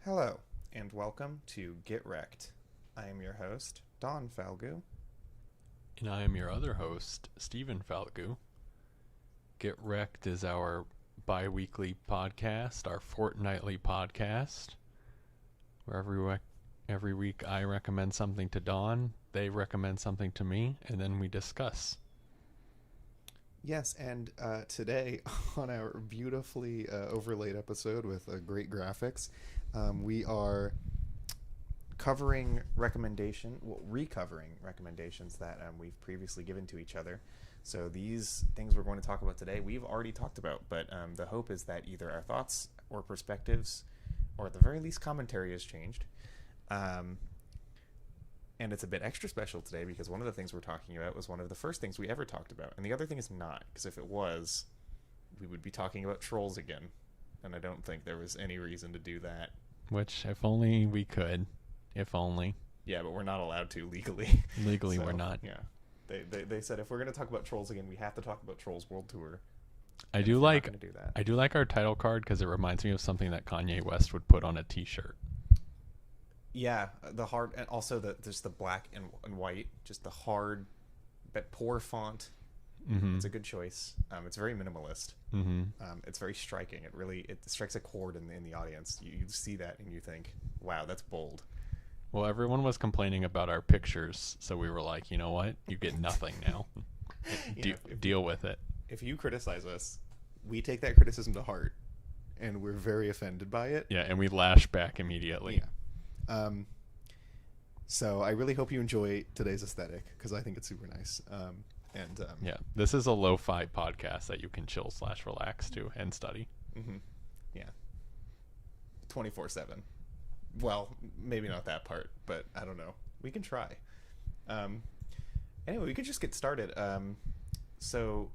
Hello, and welcome to Get Recc'd. I am your host, Don Falgout. And I am your other host, Stephen Falgout. Get Recc'd is our bi-weekly podcast, our fortnightly podcast, where every week I recommend something to Don, they recommend something to me, and then we discuss. Yes, and today on our beautifully overlaid episode with great graphics, we are recovering recommendations that we've previously given to each other. So these things we're going to talk about today, we've already talked about, but the hope is that either our thoughts or perspectives, or at the very least commentary, has changed. And it's a bit extra special today because one of the things we're talking about was one of the first things we ever talked about. And the other thing is not, because if it was, we would be talking about trolls again. And I don't think there was any reason to do that. Which, if only we could. If only. Yeah, but we're not allowed to legally. Legally, we're not. Yeah. They said if we're going to talk about trolls again, we have to talk about Trolls World Tour. I do like our title card because it reminds me of something that Kanye West would put on a t-shirt. Yeah, the hard, and also there's the black and white, just the hard but poor font. Mm-hmm. It's a good choice. It's very minimalist. Mm-hmm. It's very striking. It strikes a chord in the audience. You see that and you think, wow, that's bold. Well, everyone was complaining about our pictures, so we were like, you know what? You get nothing now. Deal with it. If you criticize us, we take that criticism to heart, and we're very offended by it. Yeah, and we lash back immediately. Yeah. So I really hope you enjoy today's aesthetic because I think it's super nice. Yeah, this is a lo-fi podcast that you can chill/relax to and study. Mm-hmm. Yeah. 24/7. Well, maybe not that part, but I don't know. We can try. Anyway, we could just get started. So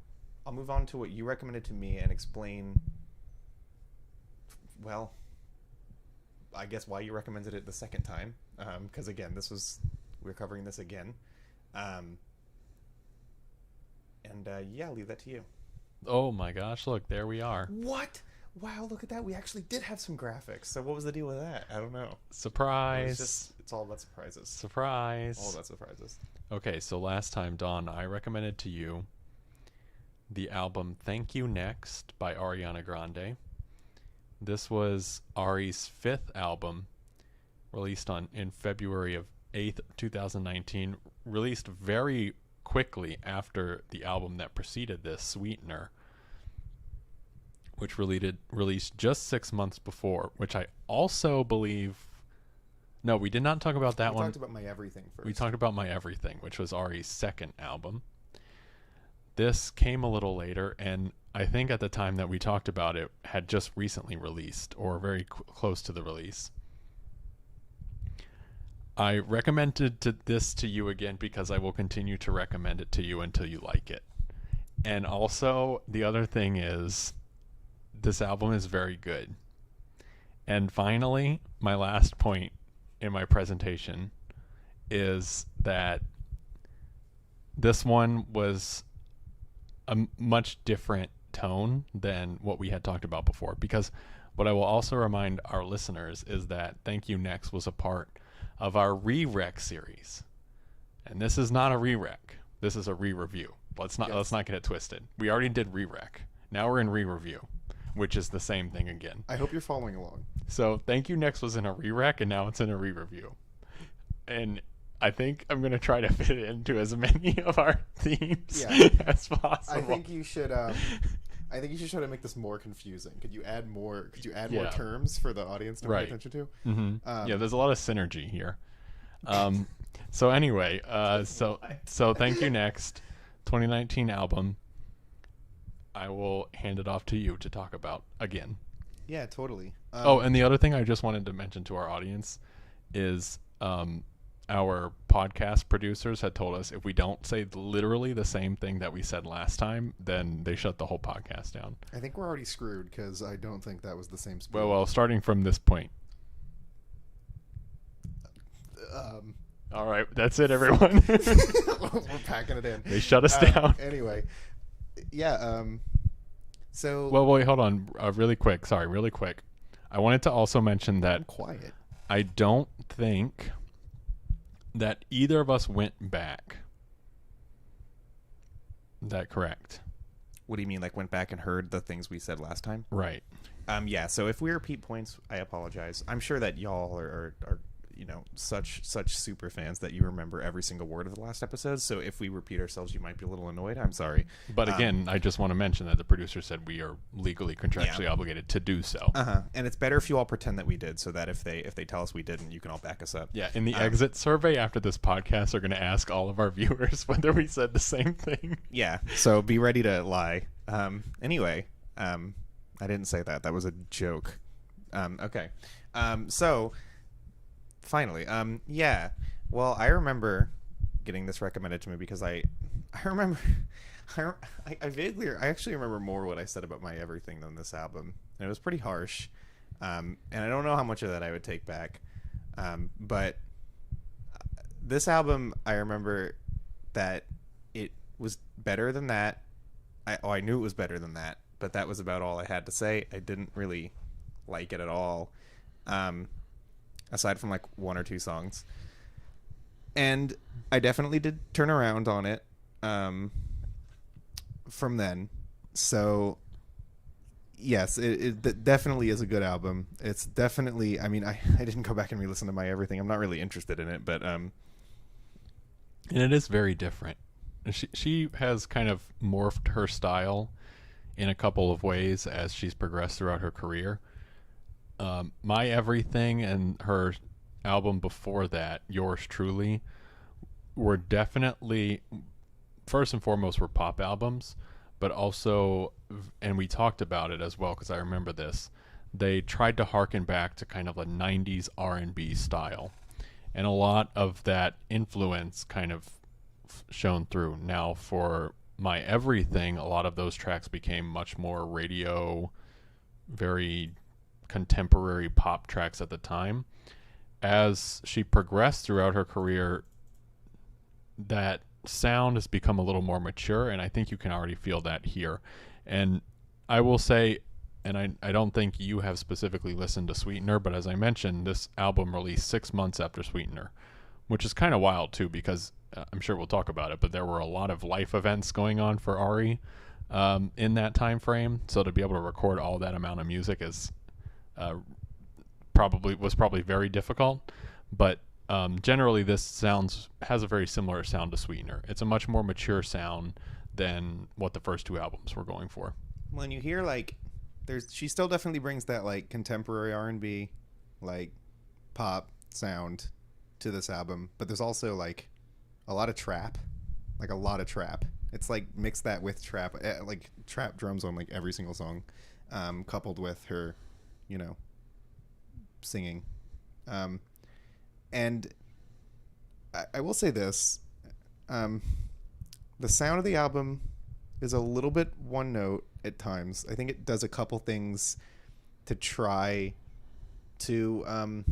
I'll move on to what you recommended to me and explain, well, I guess why you recommended it the second time. Because again, we're covering this again. Yeah, I'll leave that to you. Oh my gosh, look, there we are. What? Wow, look at that. We actually did have some graphics. So what was the deal with that? I don't know. Surprise. It's all about surprises. Surprise. All about surprises. Okay, so last time, Dawn, I recommended to you the album Thank You Next by Ariana Grande. This was Ari's fifth album, released in February of 8th, 2019, released very quickly after the album that preceded this, Sweetener, which released just 6 months before, which I also believe... No, we did not talk about that one. We talked about My Everything first. We talked about My Everything, which was Ari's second album. This came a little later, and I think at the time that we talked about it, had just recently released, or very close to the release. I recommended this to you again because I will continue to recommend it to you until you like it. And also, the other thing is, this album is very good. And finally, my last point in my presentation is that this one was a much different tone than what we had talked about before. Because what I will also remind our listeners is that Thank You Next was a part of our Re-Rec series. And this is not a re-rec. This is a re-review. Let's not get it twisted. We already did re-rec. Now we're in re-review, which is the same thing again. I hope you're following along. So Thank You Next was in a re-rec, and now it's in a re-review. And I think I'm going to try to fit it into as many of our themes as possible. I think you should try to make this more confusing. Could you add more terms for the audience to pay attention to? Mm-hmm. There's a lot of synergy here. So anyway, so Thank You Next, 2019 album. I will hand it off to you to talk about again. Yeah, totally. And the other thing I just wanted to mention to our audience is our podcast producers had told us if we don't say literally the same thing that we said last time, then they shut the whole podcast down. I think we're already screwed because I don't think that was the same speed. Well, starting from this point. All right, that's it, everyone. We're packing it in. They shut us down. Anyway, yeah. So. Well, wait, hold on. Really quick. I wanted to also mention that Quiet. I don't think that either of us went back. Is that correct? What do you mean, like went back and heard the things we said last time? Right. Yeah. So if we repeat points, I apologize. I'm sure that y'all are such super fans that you remember every single word of the last episode. So if we repeat ourselves, you might be a little annoyed. I'm sorry. But again, I just want to mention that the producer said we are legally contractually obligated to do so. And it's better if you all pretend that we did, so that if they tell us we didn't, you can all back us up. Yeah. In the exit survey after this podcast, are going to ask all of our viewers whether we said the same thing. Yeah. So be ready to lie. Anyway, I didn't say that. That was a joke. Okay. So finally, yeah. Well, I remember getting this recommended to me because I remember, I actually remember more what I said about My Everything than this album, and it was pretty harsh. And I don't know how much of that I would take back. But this album, I remember that it was better than that. I knew it was better than that, but that was about all I had to say. I didn't really like it at all, aside from like one or two songs. And I definitely did turn around on it from then. So yes, it definitely is a good album. It's definitely, I mean, I didn't go back and re-listen to My Everything. I'm not really interested in it, but and it is very different. She has kind of morphed her style in a couple of ways as she's progressed throughout her career. My Everything and her album before that, Yours Truly, were definitely, first and foremost, were pop albums, but also, and we talked about it as well because I remember this, they tried to harken back to kind of a 90s R&B style, and a lot of that influence kind of shown through. Now for My Everything, a lot of those tracks became much more radio, very contemporary pop tracks at the time. As she progressed throughout her career, that sound has become a little more mature, and I think you can already feel that here. And I will say, and I don't think you have specifically listened to Sweetener, but as I mentioned, this album released 6 months after Sweetener, which is kind of wild too, because I'm sure we'll talk about it, but there were a lot of life events going on for Ari in that time frame. So to be able to record all that amount of music is probably very difficult. But generally, this has a very similar sound to Sweetener. It's a much more mature sound than what the first two albums were going for. When you hear like, she still definitely brings that like contemporary R&B, like pop sound to this album, but there's also like a lot of trap. It's like mix that with trap, like trap drums on like every single song, coupled with her, singing. And I will say this, the sound of the album is a little bit one note at times. I think it does a couple things to try to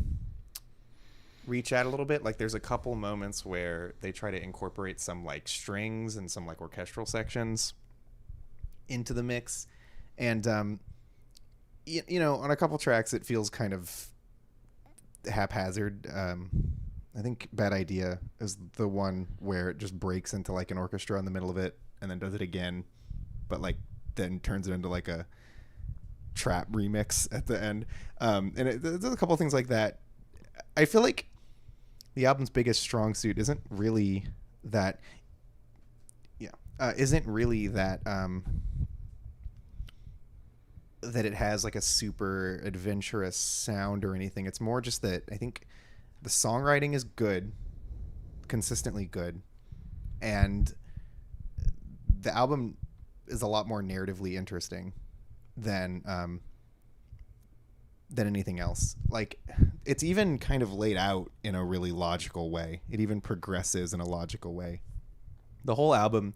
reach out a little bit. Like there's a couple moments where they try to incorporate some like strings and some like orchestral sections into the mix, and on a couple tracks it feels kind of haphazard. I think Bad Idea is the one where it just breaks into like an orchestra in the middle of it and then does it again, but like then turns it into like a trap remix at the end. And there's a couple of things like that. I feel like the album's biggest strong suit isn't really that that it has like a super adventurous sound or anything. It's more just that I think the songwriting is good, consistently good, and the album is a lot more narratively interesting than anything else. Like it's even kind of laid out in a really logical way. It even progresses in a logical way. The whole album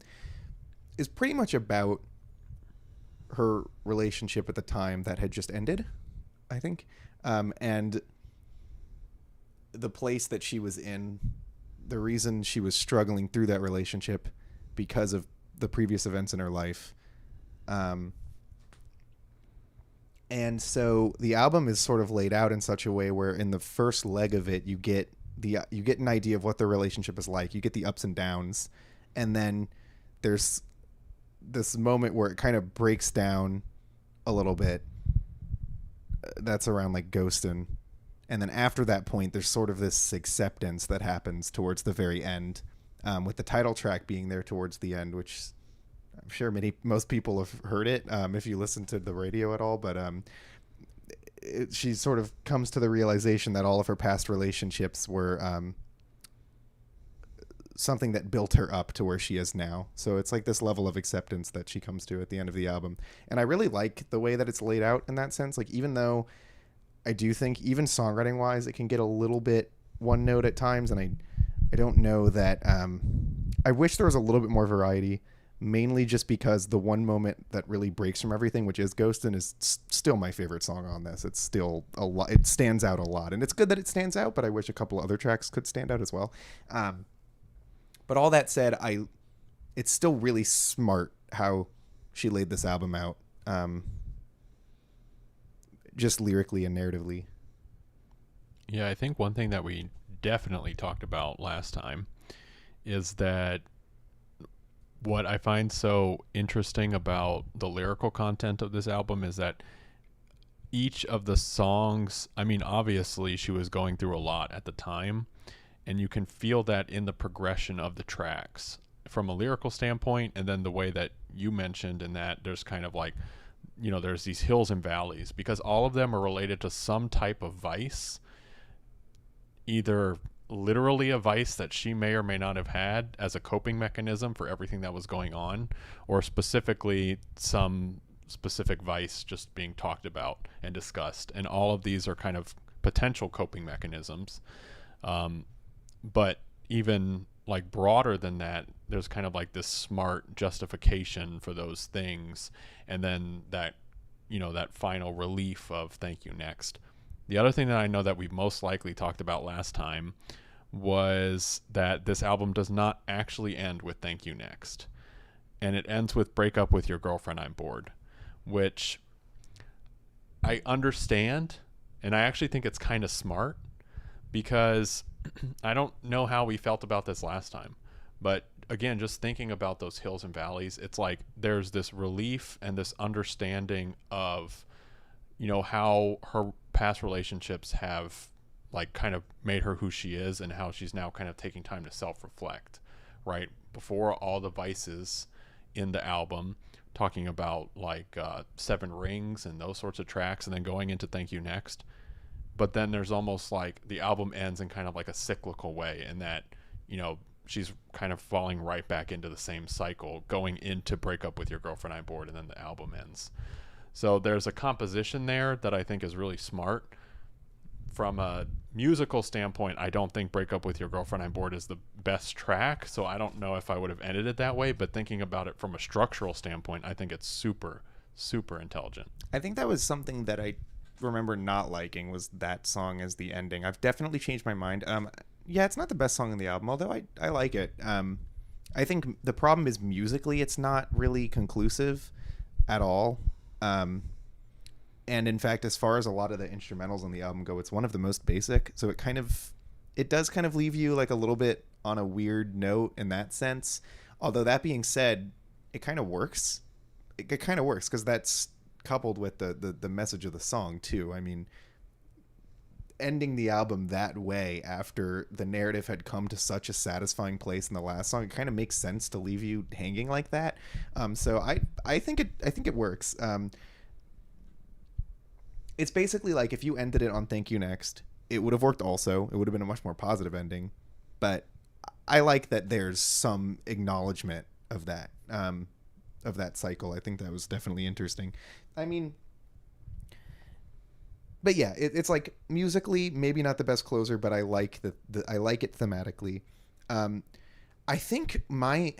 is pretty much about her relationship at the time that had just ended, I think, and the place that she was in, the reason she was struggling through that relationship because of the previous events in her life, And so the album is sort of laid out in such a way where in the first leg of it, you get an idea of what their relationship is like. You get the ups and downs, and then there's this moment where it kind of breaks down a little bit. That's around like Ghostin'. And then after that point, there's sort of this acceptance that happens towards the very end, with the title track being there towards the end, which I'm sure most people have heard it if you listen to the radio at all. But she sort of comes to the realization that all of her past relationships were something that built her up to where she is now. So it's like this level of acceptance that she comes to at the end of the album. And I really like the way that it's laid out in that sense. Like, even though I do think even songwriting wise, it can get a little bit one note at times. And I don't know that, I wish there was a little bit more variety, mainly just because the one moment that really breaks from everything, which is Ghostin', is still my favorite song on this. It's still a lot. It stands out a lot, and it's good that it stands out, but I wish a couple other tracks could stand out as well. But all that said, it's still really smart how she laid this album out, just lyrically and narratively. Yeah, I think one thing that we definitely talked about last time is that what I find so interesting about the lyrical content of this album is that each of the songs, I mean, obviously she was going through a lot at the time, and you can feel that in the progression of the tracks from a lyrical standpoint, and then the way that you mentioned in that there's kind of like, there's these hills and valleys, because all of them are related to some type of vice, either literally a vice that she may or may not have had as a coping mechanism for everything that was going on, or specifically some specific vice just being talked about and discussed. And all of these are kind of potential coping mechanisms. But even like broader than that, there's kind of like this smart justification for those things. And then that, that final relief of thank you next. The other thing that I know that we most likely talked about last time was that this album does not actually end with thank you next. And it ends with break up with your girlfriend, I'm bored, which I understand. And I actually think it's kind of smart, because I don't know how we felt about this last time, but again, just thinking about those hills and valleys, it's like there's this relief and this understanding of, how her past relationships have like kind of made her who she is, and how she's now kind of taking time to self-reflect, right? Before all the vices in the album, talking about like 7 Rings and those sorts of tracks, and then going into Thank You Next. But then there's almost like the album ends in kind of like a cyclical way, in that, she's kind of falling right back into the same cycle, going into break up with your girlfriend, I'm bored, and then the album ends. So there's a composition there that I think is really smart. From a musical standpoint, I don't think break up with your girlfriend, I'm bored is the best track. So I don't know if I would have ended it that way, but thinking about it from a structural standpoint, I think it's super, super intelligent. I think that was something that I remember not liking, was that song as the ending. I've definitely changed my mind. Yeah, it's not the best song on the album, although I like it. I think the problem is musically it's not really conclusive at all. And in fact, as far as a lot of the instrumentals on the album go, it's one of the most basic. So it does kind of leave you like a little bit on a weird note in that sense. Although that being said, it kind of works. It kind of works because that's coupled with the message of the song too. I mean, ending the album that way after the narrative had come to such a satisfying place in the last song, it kind of makes sense to leave you hanging like that. So I think it works. It's basically like if you ended it on Thank You Next, it would have worked also. It would have been a much more positive ending. But I like that there's some acknowledgement of that cycle. I think that was definitely interesting. I mean, but yeah, it's like musically maybe not the best closer, but I like I like it thematically. I think my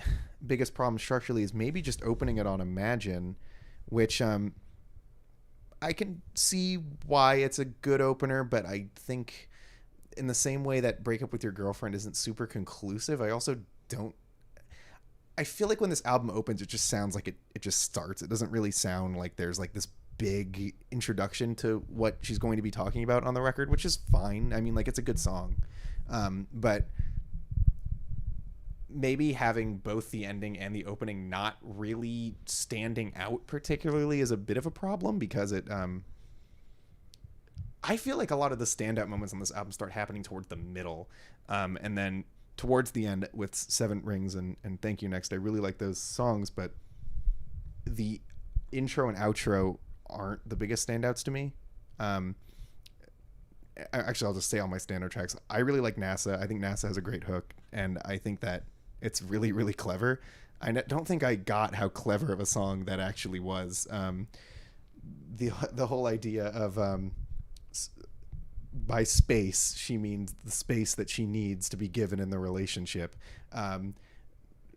biggest problem structurally is maybe just opening it on Imagine, which I can see why it's a good opener, but I think in the same way that Break Up With Your Girlfriend isn't super conclusive, I feel like when this album opens, it just sounds like it just starts. It doesn't really sound like there's like this big introduction to what she's going to be talking about on the record, which is fine. I mean, like, it's a good song. But maybe having both the ending and the opening not really standing out particularly is a bit of a problem, because it I feel like a lot of the standout moments on this album start happening towards the middle, and then towards the end with Seven Rings and Thank You Next. I really like those songs, but the intro and outro aren't the biggest standouts to me. Actually, I'll just say all my standout tracks. I really like NASA. I think NASA has a great hook, and I think that it's really, really clever. I don't think I got how clever of a song that actually was. The whole idea of by space, she means the space that she needs to be given in the relationship.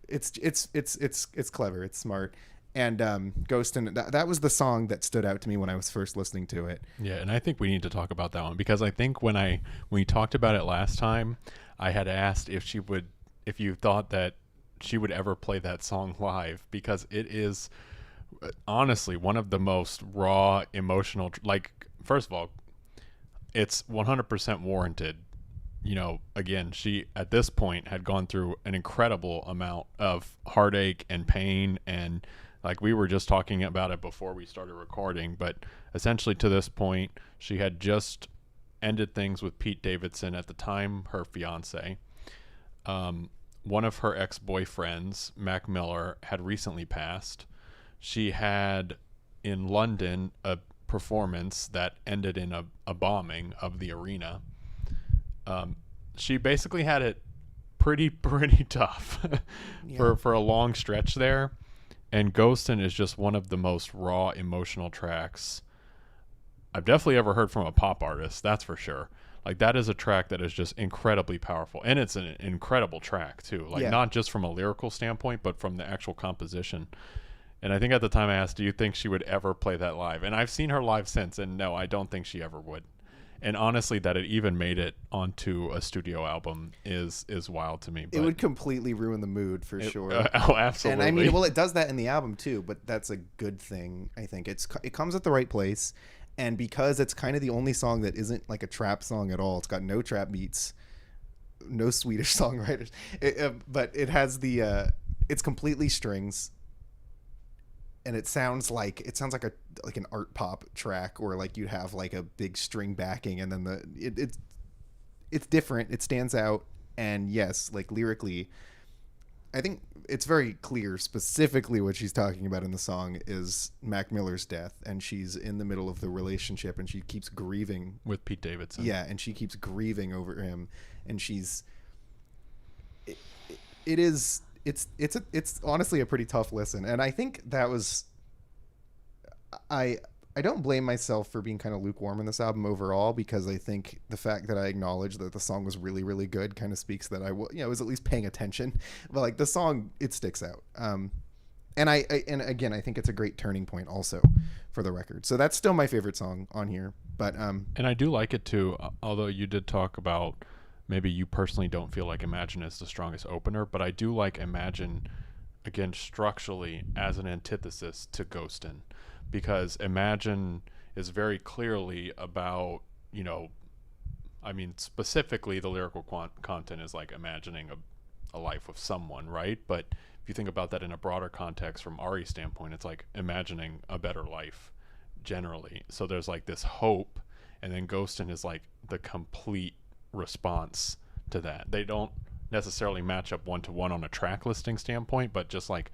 It's clever. It's smart. And Ghostin', that was the song that stood out to me when I was first listening to it. Yeah, and I think we need to talk about that one, because I think when we talked about it last time, I had asked if you thought that she would ever play that song live, because it is honestly one of the most raw, emotional, like, first of all, it's 100% warranted. You know, again, she at this point had gone through an incredible amount of heartache and pain, and like we were just talking about it before we started recording, but essentially to this point, she had just ended things with Pete Davidson, at the time her fiance. One of her ex-boyfriends, Mac Miller, had recently passed. She had in London a performance that ended in a bombing of the arena. She basically had it pretty tough for a long stretch there. And Ghostin' is just one of the most raw emotional tracks I've definitely ever heard from a pop artist, that's for sure. Like, that is a track that is just incredibly powerful, and it's an incredible track too, like not just from a lyrical standpoint, but from the actual composition. And I think at the time I asked, do you think she would ever play that live? And I've seen her live since, and no, I don't think she ever would. And honestly, that it even made it onto a studio album is wild to me. But it would completely ruin the mood for sure. Oh, absolutely. And I mean, well, it does that in the album too, but that's a good thing. I think it comes at the right place, and because it's kind of the only song that isn't like a trap song at all. It's got no trap beats, no Swedish songwriters, but it has it's completely strings. And it sounds like an art pop track, or like you'd have like a big string backing, and then it's different. It stands out, and yes, like lyrically, I think it's very clear specifically what she's talking about in the song is Mac Miller's death, and she's in the middle of the relationship, and she keeps grieving with Pete Davidson. Yeah, and she keeps grieving over him, and it's honestly a pretty tough listen. And I think that was, I don't blame myself for being kind of lukewarm in this album overall, because I think the fact that I acknowledge that the song was really, really good kind of speaks that I was at least paying attention. But like the song, it sticks out. And again, I think it's a great turning point also for the record. So that's still my favorite song on here. But and I do like it too, although you did talk about maybe you personally don't feel like Imagine is the strongest opener, but I do like Imagine, again, structurally as an antithesis to Ghostin', because Imagine is very clearly about, I mean, specifically the lyrical content is like imagining a life with someone, right? But if you think about that in a broader context from Ari's standpoint, it's like imagining a better life generally. So there's like this hope, and then Ghostin' is like the complete response to that. They don't necessarily match up one-to-one on a track listing standpoint, but just like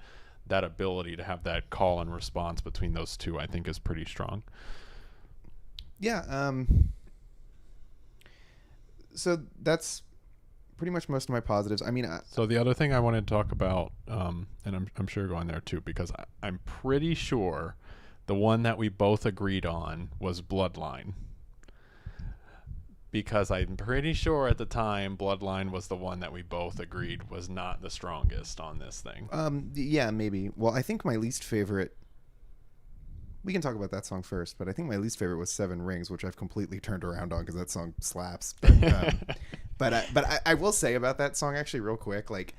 that ability to have that call and response between those two, I think is pretty strong. Yeah. So that's pretty much most of my positives. I mean, so the other thing I wanted to talk about, and I'm sure you're going there too, because I'm pretty sure the one that we both agreed on was Bloodline. Because I'm pretty sure at the time Bloodline was the one that we both agreed was not the strongest on this thing. Yeah, maybe. Well, I think my least favorite, we can talk about that song first, but I think my least favorite was Seven Rings, which I've completely turned around on because that song slaps. But I will say about that song actually real quick, like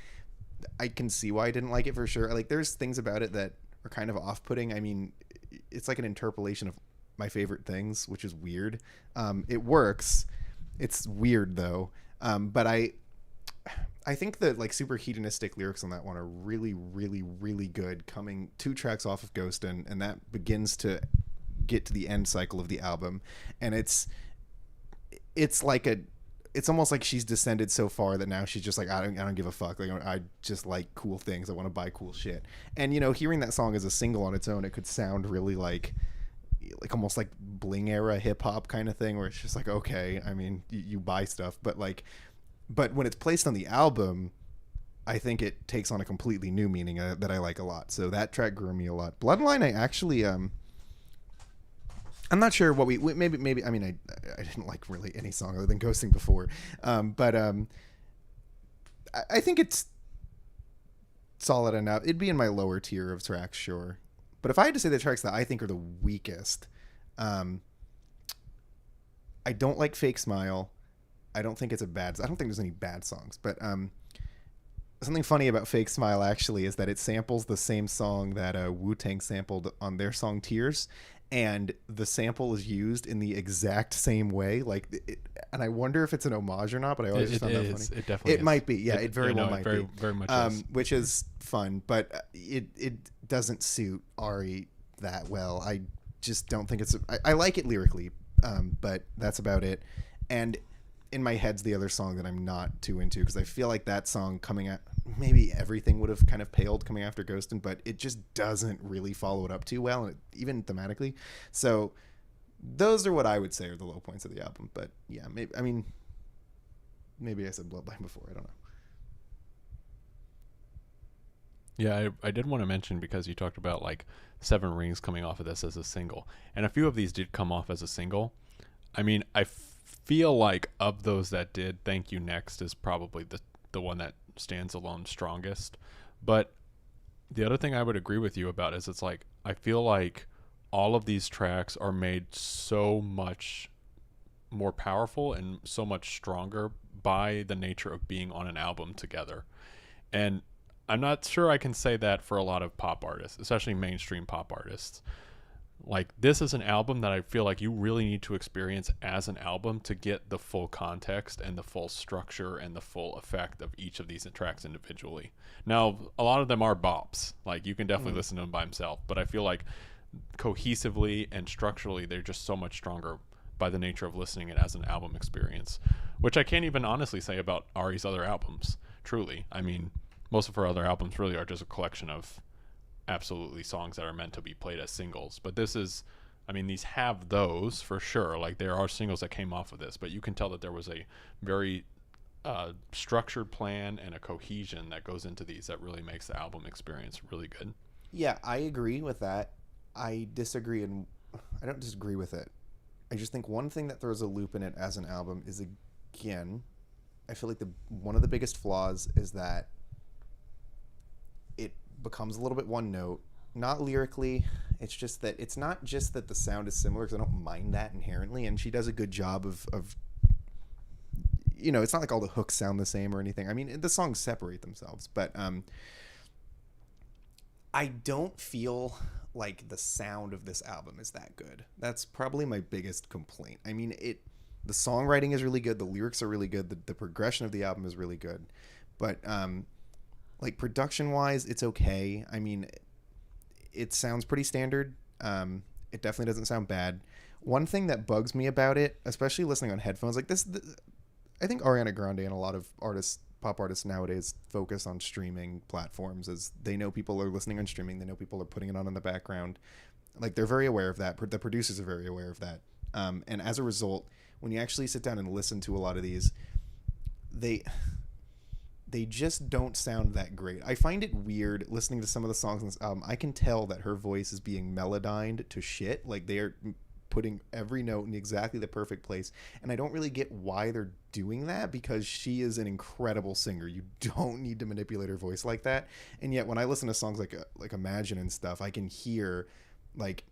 I can see why I didn't like it for sure. Like there's things about it that are kind of off-putting. I mean, it's like an interpolation of my favorite things, which is weird. It works. It's weird though. But I think that like super hedonistic lyrics on that one are really, really, really good, coming 2 tracks off of Ghostin', and that begins to get to the end cycle of the album. And it's like it's almost like she's descended so far that now she's just like, I don't give a fuck. Like, I just like cool things. I want to buy cool shit. And, you know, hearing that song as a single on its own, it could sound really like almost like bling era hip hop kind of thing, where it's just like, okay, I mean, you buy stuff, but when it's placed on the album, I think it takes on a completely new meaning that I like a lot. So that track grew me a lot. Bloodline, I actually, I'm not sure what we maybe. I mean, I didn't like really any song other than Ghosting before, but I think it's solid enough. It'd be in my lower tier of tracks, sure. But if I had to say the tracks that I think are the weakest, I don't like Fake Smile. I don't think I don't think there's any bad songs, but something funny about Fake Smile actually is that it samples the same song that Wu-Tang sampled on their song Tears, and the sample is used in the exact same way. And I wonder if it's an homage or not, but I always found that funny. It definitely is. Might be. Yeah, it very well might be. Very much is. Which is fun, but it doesn't suit Ari that well. I just don't think I like it lyrically, but that's about it. And in my head's the other song that I'm not too into, because I feel like that song coming out, maybe everything would have kind of paled coming after Ghostin', but it just doesn't really follow it up too well, and even thematically. So those are what I would say are the low points of the album. But yeah, maybe I said Bloodline before. I don't know. Yeah, I did want to mention, because you talked about like 7 Rings coming off of this as a single, and a few of these did come off as a single. I mean, I feel like of those that did, Thank You Next is probably the one that stands alone strongest. But the other thing I would agree with you about is, it's like, I feel like all of these tracks are made so much more powerful and so much stronger by the nature of being on an album together. And I'm not sure I can say that for a lot of pop artists, especially mainstream pop artists. Like, this is an album that I feel like you really need to experience as an album to get the full context and the full structure and the full effect of each of these tracks individually. Now, a lot of them are bops. Like, you can definitely listen to them by himself, but I feel like cohesively and structurally, they're just so much stronger by the nature of listening it as an album experience, which I can't even honestly say about Ari's other albums, truly. I mean, most of her other albums really are just a collection of absolutely songs that are meant to be played as singles. But this is, I mean, these have those for sure. Like, there are singles that came off of this, but you can tell that there was a very structured plan and a cohesion that goes into these that really makes the album experience really good. Yeah, I agree with that. I disagree, and I don't disagree with it. I just think one thing that throws a loop in it as an album is, again, I feel like one of the biggest flaws is that it becomes a little bit one note. Not lyrically, it's just that it's not just that the sound is similar, because I don't mind that inherently, and she does a good job of you know, it's not like all the hooks sound the same or anything. I mean, the songs separate themselves, but I don't feel like the sound of this album is that good. That's probably my biggest complaint. I mean, the songwriting is really good, the lyrics are really good, the progression of the album is really good, but like, production wise, it's okay. I mean, it sounds pretty standard. It definitely doesn't sound bad. One thing that bugs me about it, especially listening on headphones like this, I think Ariana Grande and a lot of pop artists nowadays focus on streaming platforms, as they know people are listening on streaming. They know people are putting it on in the background. Like, they're very aware of that. The producers are very aware of that. And as a result, when you actually sit down and listen to a lot of these, they just don't sound that great. I find it weird listening to some of the songs on this album. I can tell that her voice is being melodined to shit. Like, they are putting every note in exactly the perfect place. And I don't really get why they're doing that, because she is an incredible singer. You don't need to manipulate her voice like that. And yet when I listen to songs like Imagine and stuff, I can hear, like,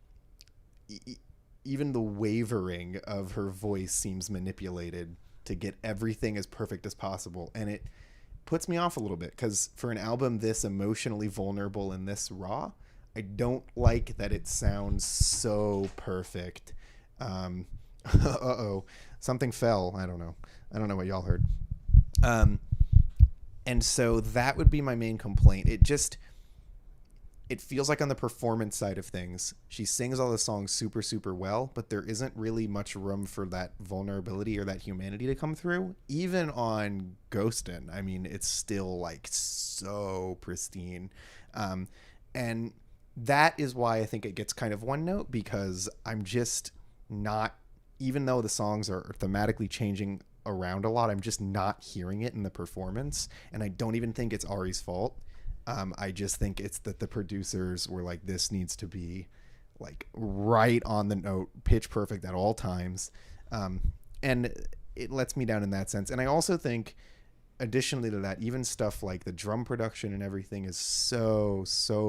even the wavering of her voice seems manipulated to get everything as perfect as possible. And it puts me off a little bit, because for an album this emotionally vulnerable and this raw, I don't like that it sounds so perfect. Uh-oh. Something fell. I don't know. I don't know what y'all heard. And so that would be my main complaint. It feels like on the performance side of things, she sings all the songs super, super well, but there isn't really much room for that vulnerability or that humanity to come through. Even on Ghostin', I mean, it's still like so pristine. And that is why I think it gets kind of one note, because I'm just not, even though the songs are thematically changing around a lot, I'm just not hearing it in the performance. And I don't even think it's Ari's fault. I just think it's that the producers were like, this needs to be like right on the note, pitch perfect at all times. And it lets me down in that sense. And I also think, additionally to that, even stuff like the drum production and everything is so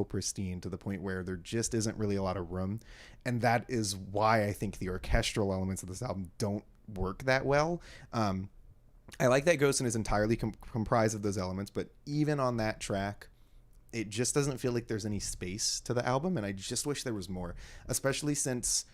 pristine to the point where there just isn't really a lot of room. And that is why I think the orchestral elements of this album don't work that well. I like that Ghostin' is entirely comprised of those elements, but even on that track, it just doesn't feel like there's any space to the album, and I just wish there was more, especially since,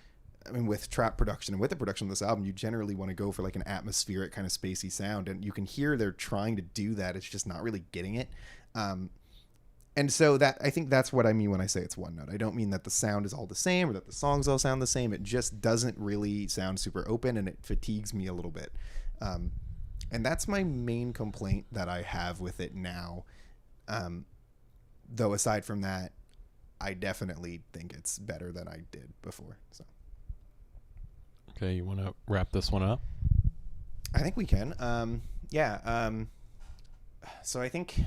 I mean, with trap production and with the production of this album, you generally want to go for like an atmospheric kind of spacey sound, and you can hear they're trying to do that. It's just not really getting it. And so that, I think that's what I mean when I say it's one note. I don't mean that the sound is all the same or that the songs all sound the same. It just doesn't really sound super open, and it fatigues me a little bit. And that's my main complaint that I have with it now. Though aside from that, I definitely think it's better than I did before. So, Okay, you want to wrap this one up? I think we can. So I think,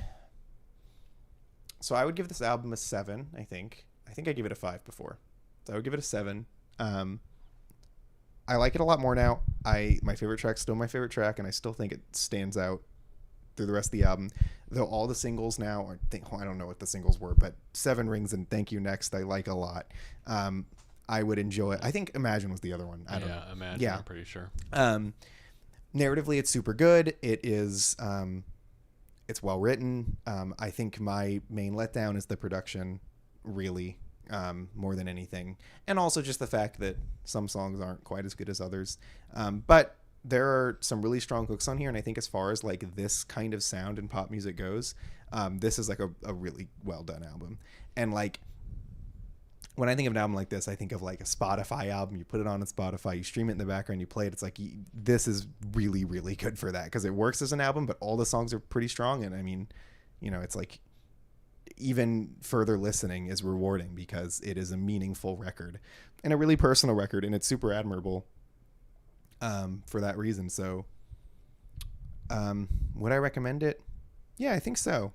so I would give this album a 7. I think I gave it a 5 before, so I would give it a 7. I like it a lot more now. My favorite track's still my favorite track, and I still think it stands out through the rest of the album. Though all the singles now, I don't know what the singles were, but 7 Rings and Thank You Next I like a lot. I would enjoy it. I think Imagine was the other one. Imagine. Yeah. I'm pretty sure. Narratively, it's super good. It is. It's well written. I think my main letdown is the production, really, more than anything, and also just the fact that some songs aren't quite as good as others. But there are some really strong hooks on here, and I think as far as like this kind of sound in pop music goes, this is like a really well done album. And like, when I think of an album like this, I think of like a Spotify album. You put it on Spotify, you stream it in the background, you play it. It's like, this is really, really good for that, because it works as an album, but all the songs are pretty strong. And I mean, it's like even further listening is rewarding because it is a meaningful record and a really personal record, and it's super admirable for that reason. So would I recommend it? Yeah, I think so.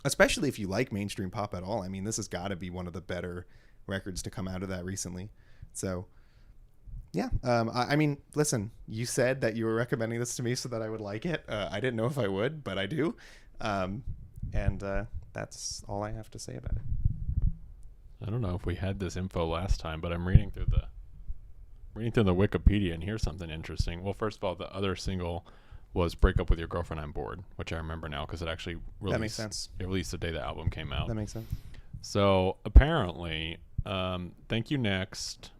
Especially if you like mainstream pop at all. I mean, this has got to be one of the better records to come out of that recently. So yeah, I mean, listen, you said that you were recommending this to me so that I would like it. I didn't know if I would, but I do. And that's all I have to say about it. I don't know if we had this info last time, but I'm reading through the Wikipedia, and here's something interesting. Well, first of all, the other single was Break Up With Your Girlfriend I'm Bored, which I remember now because it actually released. That makes sense. It released the day the album came out. That makes sense. So apparently, Thank You Next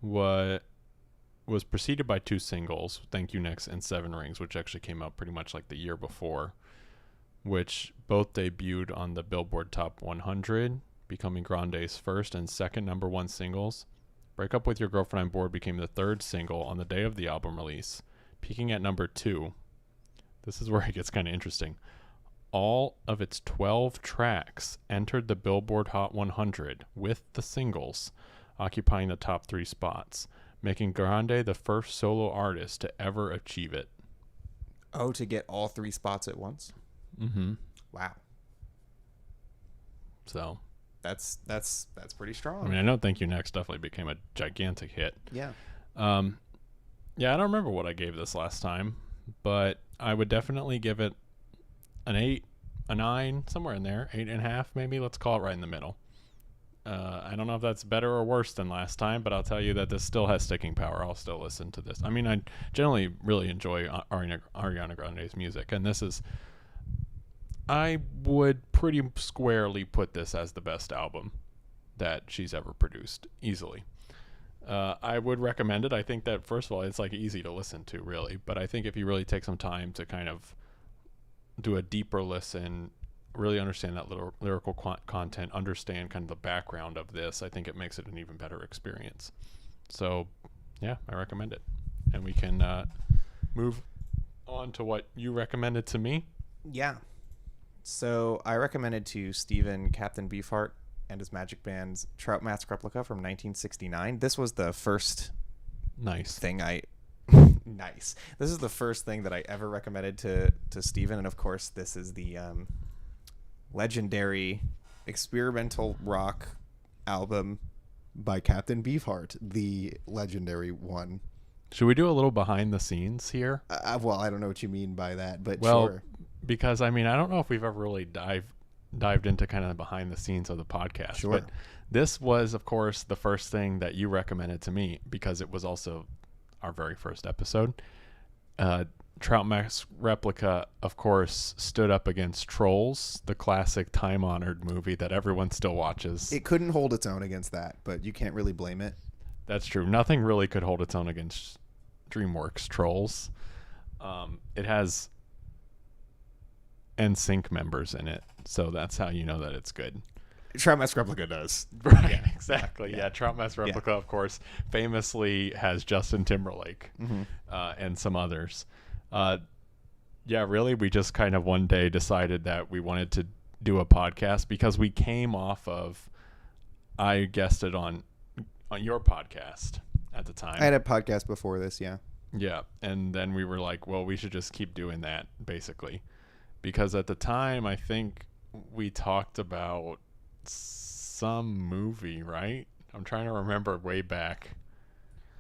was preceded by 2 singles, Thank You Next and 7 Rings, which actually came out pretty much like the year before, which both debuted on the Billboard Top 100, becoming Grande's first and second #1 singles. Break Up With Your Girlfriend I'm Bored became the 3rd single on the day of the album release, peaking at number 2. This is where it gets kind of interesting. All of its 12 tracks entered the Billboard Hot 100 with the singles, occupying the top 3 spots, making Grande the first solo artist to ever achieve it. Oh, to get all 3 spots at once? Mm-hmm. Wow. So that's pretty strong. I mean, I know Thank You Next definitely became a gigantic hit. Yeah. Yeah, I don't remember what I gave this last time, but I would definitely give it an 8, a 9, somewhere in there, 8.5 maybe. Let's call it right in the middle. I don't know if that's better or worse than last time, but I'll tell you that this still has sticking power. I'll still listen to this. I mean, I generally really enjoy Ariana Grande's music, and this is, I would pretty squarely put this as the best album that she's ever produced, easily. I would recommend it. I think that, first of all, it's like easy to listen to, really. But I think if you really take some time to kind of do a deeper listen, really understand that lyrical content, understand kind of the background of this, I think it makes it an even better experience. So, yeah, I recommend it. And we can move on to what you recommended to me. Yeah. So I recommended to Steven Captain Beefheart and his Magic Band's Trout Mask Replica from 1969. This was the first thing I... nice. This is the first thing that I ever recommended to Steven. And, of course, this is the legendary experimental rock album by Captain Beefheart, the legendary one. Should we do a little behind the scenes here? Well, I don't know what you mean by that, but well, sure. Because, I mean, I don't know if we've ever really dived into kind of the behind the scenes of the podcast. Sure. But this was, of course, the first thing that you recommended to me, because it was also our very first episode. Trout Mask Replica, of course, stood up against Trolls, the classic time-honored movie that everyone still watches. It couldn't hold its own against that, but you can't really blame it. That's true. Nothing really could hold its own against DreamWorks' Trolls. It has NSYNC members in it, so that's how you know that it's good. Trout Mask Replica does. Right, Yeah. exactly. Yeah, Trout Mask Replica, of course, famously has Justin Timberlake and some others. Yeah, really, we just kind of one day decided that we wanted to do a podcast because we came off of, I guested on your podcast at the time. I had a podcast before this, yeah. Yeah, and then we were like, well, we should just keep doing that, basically. Because at the time, I think we talked about some movie, right? I'm trying to remember way back.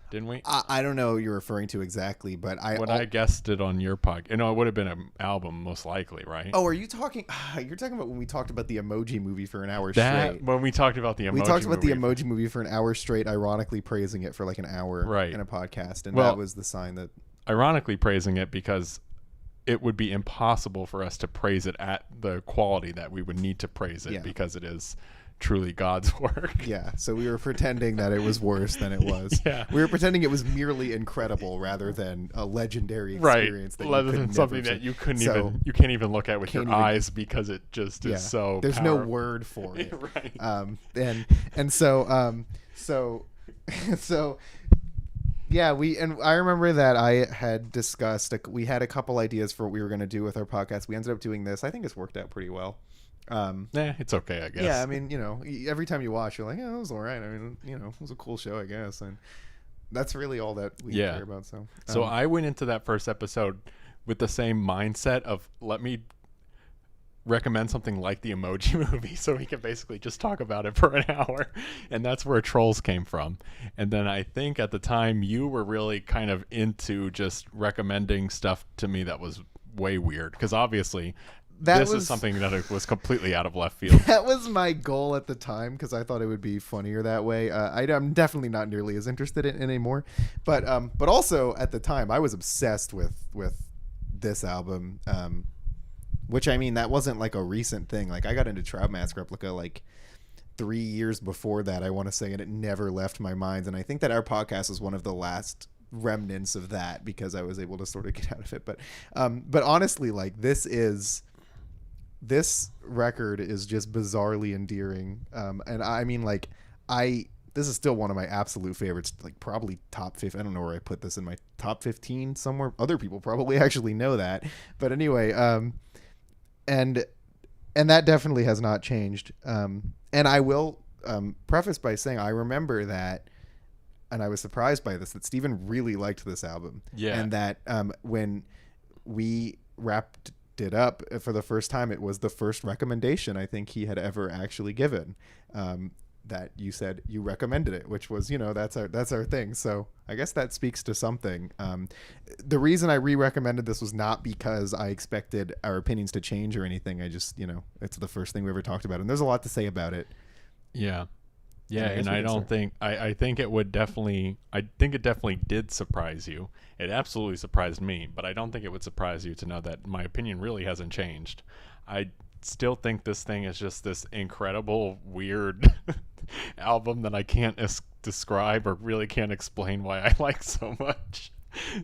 Didn't we? I don't know what you're referring to exactly, but I guessed it on your podcast. It would have been an album, most likely, right? Oh, are you talking? You're talking about when we talked about the Emoji Movie for an hour that, straight. When we talked about the Emoji Movie. We talked about the Emoji Movie for an hour straight, ironically praising it for like an hour right. in a podcast, and that was the sign that... Ironically praising it because it would be impossible for us to praise it at the quality that we would need to praise it because it is truly God's work. Yeah, so we were pretending that it was worse than it was. Yeah. We were pretending it was merely incredible rather than a legendary experience. Right, that rather you than something that you you can't even look at with your eyes because it just is so there's powerful. no word for it. Right. So yeah, I remember that I had discussed, we had a couple ideas for what we were going to do with our podcast. We ended up doing this. I think it's worked out pretty well. It's okay, I guess. Yeah, I mean, every time you watch, you're like, yeah, it was all right. I mean, it was a cool show, I guess. And that's really all that we care about. So I went into that first episode with the same mindset of, let me recommend something like the Emoji Movie so we can basically just talk about it for an hour. And that's where Trolls came from. And then I think at the time you were really kind of into just recommending stuff to me that was way weird, because obviously this is something that was completely out of left field. That was my goal at the time, because I thought it would be funnier that way. I'm definitely not nearly as interested in it anymore, but also at the time I was obsessed with this album, which, I mean, that wasn't like a recent thing. Like, I got into Trout Mask Replica like 3 years before that, I want to say, and it never left my mind. And I think that our podcast was one of the last remnants of that, because I was able to sort of get out of it. But honestly, like, this record is just bizarrely endearing. And I mean, like, this is still one of my absolute favorites, like probably top 50. I don't know where I put this in my top 15 somewhere. Other people probably actually know that. But anyway, and that definitely has not changed. And I will preface by saying I remember that, and I was surprised by this, that Steven really liked this album. Yeah. And that when we wrapped it up for the first time, it was the first recommendation I think he had ever actually given, that you said you recommended it, which was, that's our thing. So I guess that speaks to something. The reason I recommended this was not because I expected our opinions to change or anything. I just, it's the first thing we ever talked about, and there's a lot to say about it. Yeah. And I don't think I think it definitely did surprise you. It absolutely surprised me, but I don't think it would surprise you to know that my opinion really hasn't changed. I still think this thing is just this incredible, weird album that I can't describe or really can't explain why I like so much,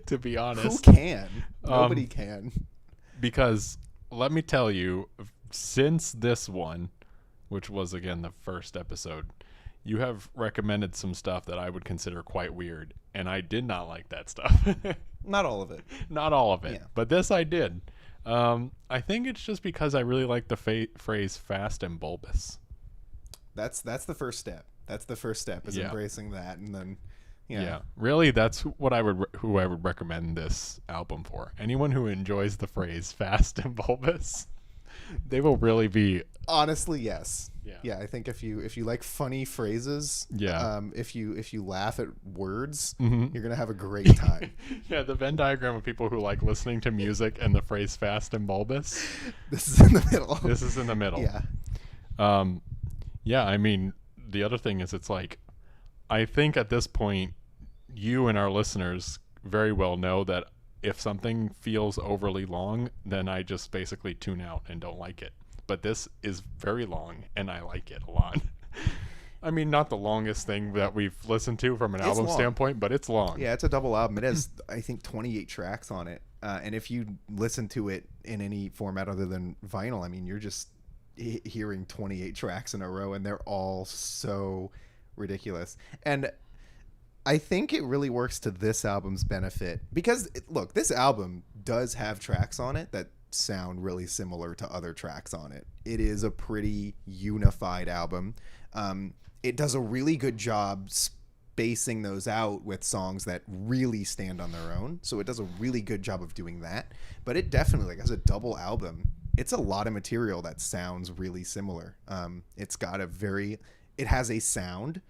to be honest. Who can? Nobody can. Because let me tell you, since this one, which was again the first episode, you have recommended some stuff that I would consider quite weird, and I did not like that stuff. Not all of it. Not all of it, Yeah. but this I did. I think it's just because I really like the phrase "fast and bulbous." That's the first step. That's the first step is embracing that, and then Really, that's who I would recommend this album for. Anyone who enjoys the phrase "fast and bulbous," they will really be. Honestly, yes. Yeah. I think if you like funny phrases, if you laugh at words, you're gonna have a great time. Yeah, the Venn diagram of people who like listening to music and the phrase "fast and bulbous." This is in the middle. This is in the middle. Yeah. Yeah. I mean, the other thing is, it's like, I think at this point, you and our listeners very well know that if something feels overly long, then I just basically tune out and don't like it. But this is very long, and I like it a lot. I mean, not the longest thing that we've listened to from an album standpoint, but it's long. Yeah, it's a double album. It has, I think, 28 tracks on it. And if you listen to it in any format other than vinyl, I mean, you're just hearing 28 tracks in a row, and they're all so ridiculous. And I think it really works to this album's benefit because, look, this album does have tracks on it that sound really similar to other tracks on it. It is a pretty unified album. It does a really good job spacing those out with songs that really stand on their own. So it does a really good job of doing that. But it definitely, like, as a double album, it's a lot of material that sounds really similar. It has a sound,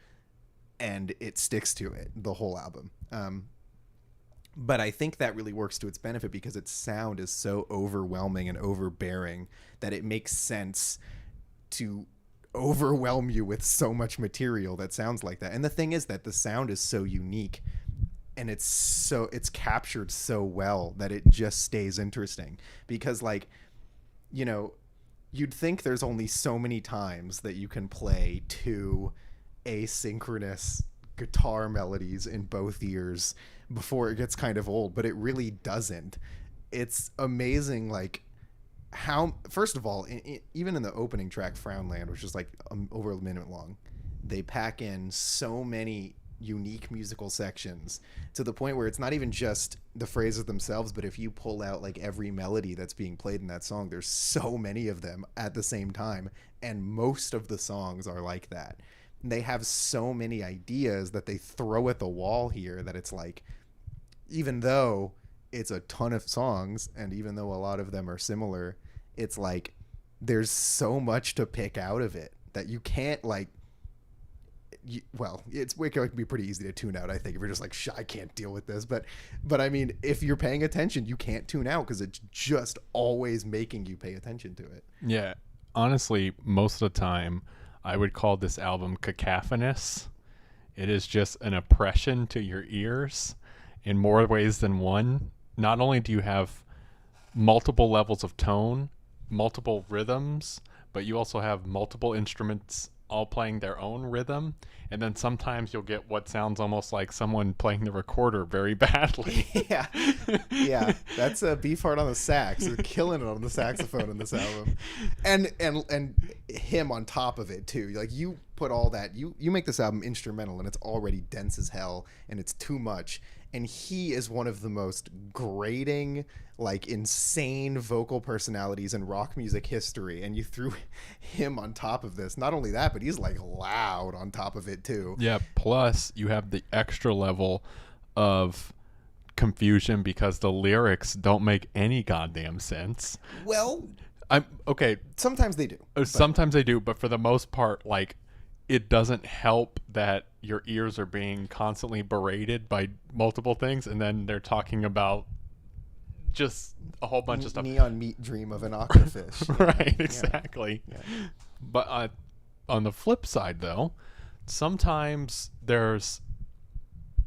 and it sticks to it the whole album. But I think that really works to its benefit because its sound is so overwhelming and overbearing that it makes sense to overwhelm you with so much material that sounds like that. And the thing is that the sound is so unique, and it's captured so well that it just stays interesting. Because, like, you know, you'd think there's only so many times that you can play two asynchronous guitar melodies in both ears before it gets kind of old, but it really doesn't. It's amazing, like, how, first of all, even in the opening track, Frownland, which is like over a minute long, they pack in so many unique musical sections to the point where it's not even just the phrases themselves, but if you pull out like every melody that's being played in that song, there's so many of them at the same time, and most of the songs are like that. They have so many ideas that they throw at the wall here that it's like, even though it's a ton of songs and even though a lot of them are similar, it's like there's so much to pick out of it that you can't, like, it can be pretty easy to tune out, I think, if you're just like, I can't deal with this. But I mean, if you're paying attention, you can't tune out because it's just always making you pay attention to it. Yeah. Honestly, most of the time, I would call this album cacophonous. It is just an oppression to your ears in more ways than one. Not only do you have multiple levels of tone, multiple rhythms, but you also have multiple instruments all playing their own rhythm. And then sometimes you'll get what sounds almost like someone playing the recorder very badly. Yeah. That's a Beefheart on the sax. He's killing it on the saxophone in this album. And him on top of it too. Like, you put all that, you make this album instrumental and it's already dense as hell and it's too much. And he is one of the most grating, like, insane vocal personalities in rock music history. And you threw him on top of this. Not only that, but he's, like, loud on top of it, too. Yeah, plus you have the extra level of confusion because the lyrics don't make any goddamn sense. Well, okay. Sometimes they do. Sometimes they do, but for the most part, like, it doesn't help that your ears are being constantly berated by multiple things, and then they're talking about just a whole bunch of stuff. Neon meat dream of an octofish. Right, exactly. Yeah. But on the flip side, though, sometimes there's,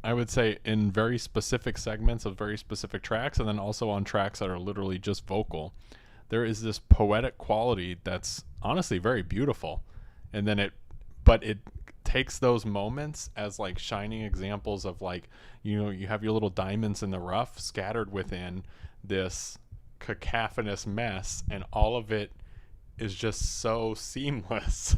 I would say, in very specific segments of very specific tracks, and then also on tracks that are literally just vocal, there is this poetic quality that's honestly very beautiful. And then but it takes those moments as like shining examples of like, you have your little diamonds in the rough scattered within this cacophonous mess, and all of it is just so seamless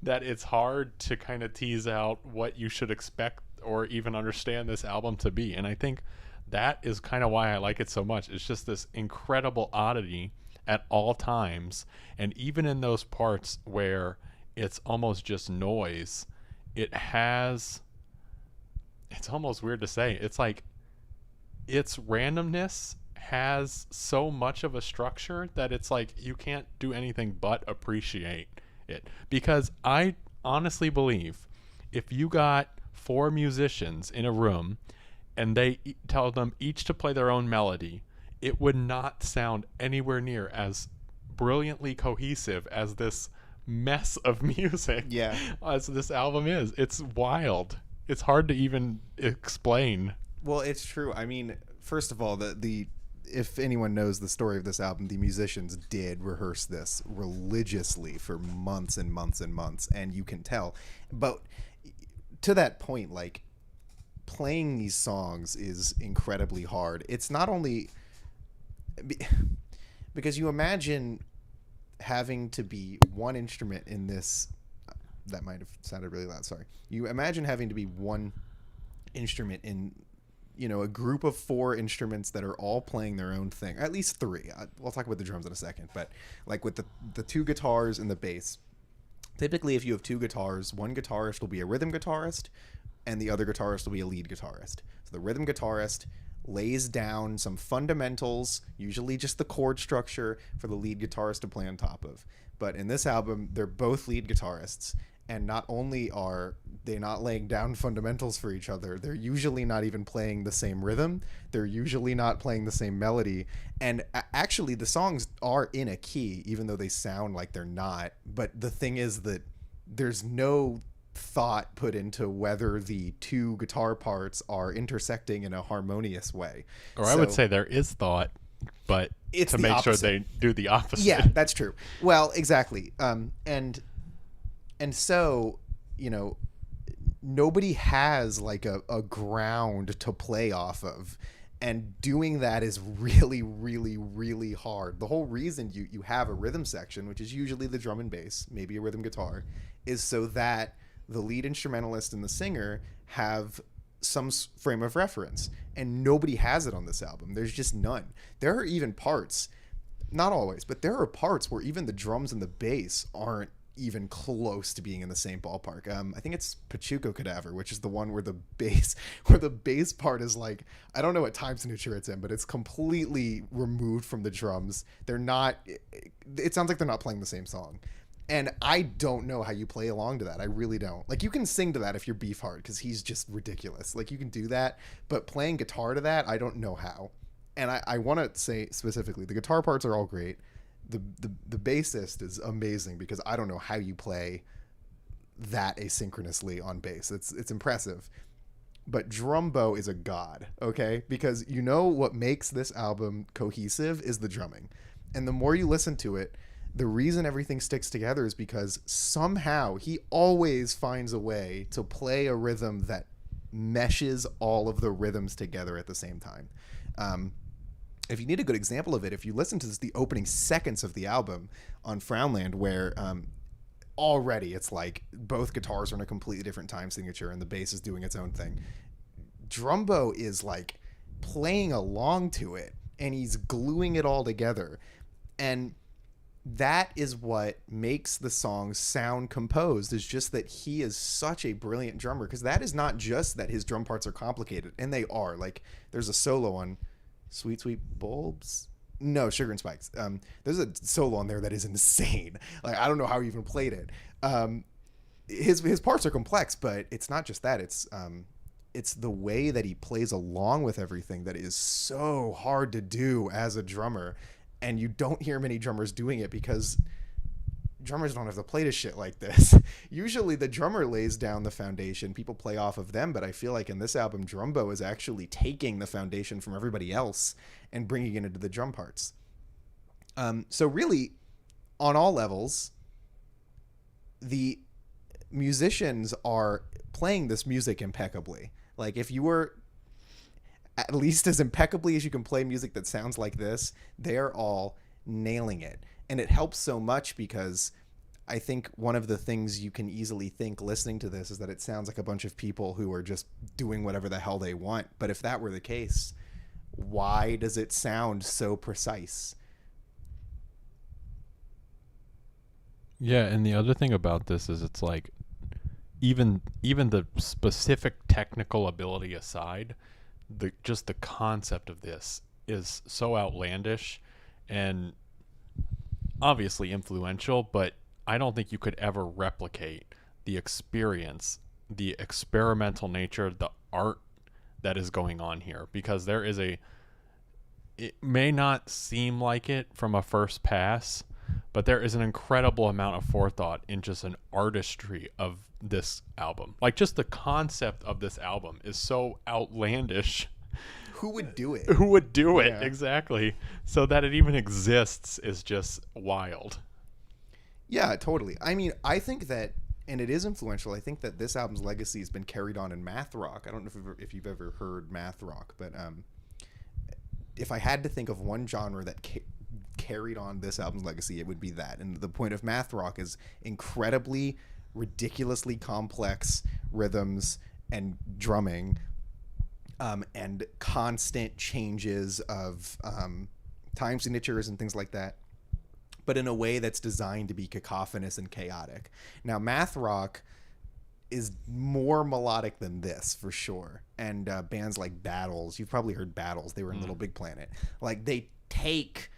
that it's hard to kind of tease out what you should expect or even understand this album to be. And I think that is kind of why I like it so much. It's just this incredible oddity at all times, and even in those parts where it's almost just noise, it's almost weird to say, it's like its randomness has so much of a structure that it's like you can't do anything but appreciate it. Because I honestly believe if you got 4 musicians in a room and they tell them each to play their own melody, it would not sound anywhere near as brilliantly cohesive as this mess of music as this album is. It's wild. It's hard to even explain. Well, it's true. I mean, first of all, the if anyone knows the story of this album, the musicians did rehearse this religiously for months and months and months, and you can tell. But to that point, like, playing these songs is incredibly hard. It's not only because you imagine having to be one instrument in this. That might have sounded really loud. Sorry. You imagine having to be one instrument in, a group of 4 instruments that are all playing their own thing. At least 3. We'll talk about the drums in a second. But like with the 2 guitars and the bass, typically if you have 2 guitars, one guitarist will be a rhythm guitarist and the other guitarist will be a lead guitarist. So the rhythm guitarist lays down some fundamentals, usually just the chord structure, for the lead guitarist to play on top of. But in this album, they're both lead guitarists, and not only are they not laying down fundamentals for each other, they're usually not even playing the same rhythm. They're usually not playing the same melody. And actually, the songs are in a key, even though they sound like they're not. But the thing is that there's no thought put into whether the 2 guitar parts are intersecting in a harmonious way. Or I would say there is thought, but it's to make sure they do the opposite. Yeah, that's true. Well, exactly. And so, nobody has like a ground to play off of. And doing that is really, really, really hard. The whole reason you have a rhythm section, which is usually the drum and bass, maybe a rhythm guitar, is so that the lead instrumentalist and the singer have some frame of reference. And nobody has it on this album. There's just none. There are even parts, not always, but there are parts where even the drums and the bass aren't even close to being in the same ballpark. I think it's Pachuco Cadaver, which is the one where the bass part is like, I don't know what time signature it's in, but it's completely removed from the drums. It sounds like they're not playing the same song. And I don't know how you play along to that. I really don't. Like, you can sing to that if you're Beefheart, because he's just ridiculous. Like, you can do that, but playing guitar to that, I don't know how. And I want to say specifically, the guitar parts are all great. The bassist is amazing, because I don't know how you play that asynchronously on bass. It's impressive. But Drumbo is a god, okay? Because what makes this album cohesive is the drumming. And the more you listen to it, the reason everything sticks together is because somehow he always finds a way to play a rhythm that meshes all of the rhythms together at the same time. If you need a good example of it, if you listen to the opening seconds of the album on Frownland, where already it's like both guitars are in a completely different time signature and the bass is doing its own thing. Drumbo is like playing along to it, and he's gluing it all together. And that is what makes the song sound composed, is just that he is such a brilliant drummer. Because that is not just that his drum parts are complicated, and they are. Like, there's a solo on Sweet Sweet Bulbs? No, Sugar and Spikes. There's a solo on there that is insane. Like, I don't know how he even played it. His parts are complex, but it's not just that. It's the way that he plays along with everything that is so hard to do as a drummer. And you don't hear many drummers doing it, because drummers don't have to play to shit like this. Usually the drummer lays down the foundation, people play off of them, but I feel like in this album, Drumbo is actually taking the foundation from everybody else and bringing it into the drum parts. So really, on all levels, the musicians are playing this music impeccably. Like, if you were at least as impeccably as you can play music that sounds like this, they're all nailing it. And it helps so much because I think one of the things you can easily think listening to this is that it sounds like a bunch of people who are just doing whatever the hell they want. But if that were the case, why does it sound so precise? Yeah, and the other thing about this is it's like even the specific technical ability aside, the concept of this is so outlandish and obviously influential, but I don't think you could ever replicate the experience, the experimental nature, the art that is going on here, because there is it may not seem like it from a first pass, but there is an incredible amount of forethought in just an artistry of this album. Like, just the concept of this album is so outlandish. Who would do it? Who would do it? Yeah. Exactly. So that it even exists is just wild. Yeah, totally. I mean, I think that, and it is influential, I think that this album's legacy has been carried on in math rock. I don't know if you've ever heard math rock, but if I had to think of one genre that carried on this album's legacy, it would be that. And the point of math rock is incredibly, ridiculously complex rhythms and drumming, and constant changes of time signatures and things like that, but in a way that's designed to be cacophonous and chaotic. Now, math rock is more melodic than this, for sure. And bands like Battles, you've probably heard Battles. They were in Little Big Planet. Like, they take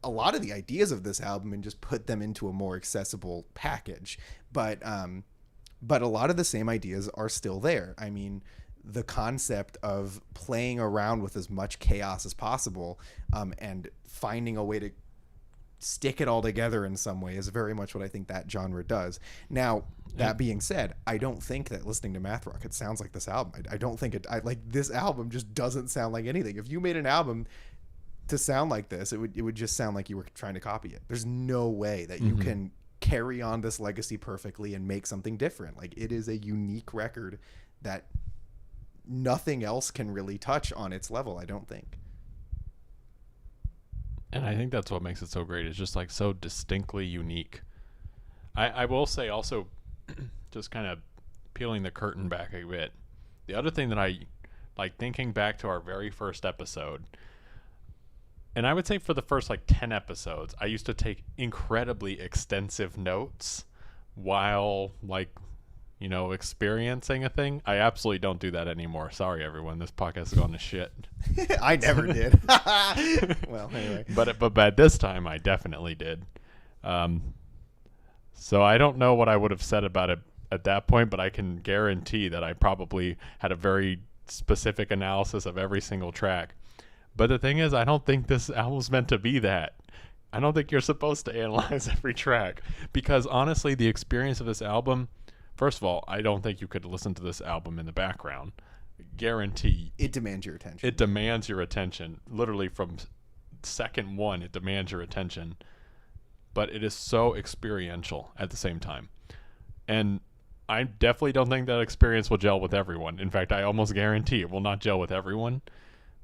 a lot of the ideas of this album and just put them into a more accessible package. But a lot of the same ideas are still there. I mean, the concept of playing around with as much chaos as possible, and finding a way to stick it all together in some way is very much what I think that genre does. Now, that being said, I don't think that listening to math rock, it sounds like this album. I don't think like this album just doesn't sound like anything. If you made an album to sound like this, it would just sound like you were trying to copy it. There's no way that you can carry on this legacy perfectly and make something different. Like, it is a unique record that nothing else can really touch on its level, I don't think. And I think that's what makes it so great. It's just like so distinctly unique. I will say also, just kind of peeling the curtain back a bit, the other thing that I like, thinking back to our very first episode, and I would say for the first like 10 episodes, I used to take incredibly extensive notes while like, you know, experiencing a thing. I absolutely don't do that anymore. Sorry, everyone. This podcast has gone to shit. I never did. Well, anyway. But by this time, I definitely did. So I don't know what I would have said about it at that point, but I can guarantee that I probably had a very specific analysis of every single track. But the thing is, I don't think this album's meant to be that. I don't think you're supposed to analyze every track, because honestly, the experience of this album, first of all, I don't think you could listen to this album in the background. Guarantee. It demands your attention. It demands your attention. Literally from second one, it demands your attention. But it is so experiential at the same time. And I definitely don't think that experience will gel with everyone. In fact, I almost guarantee it will not gel with everyone,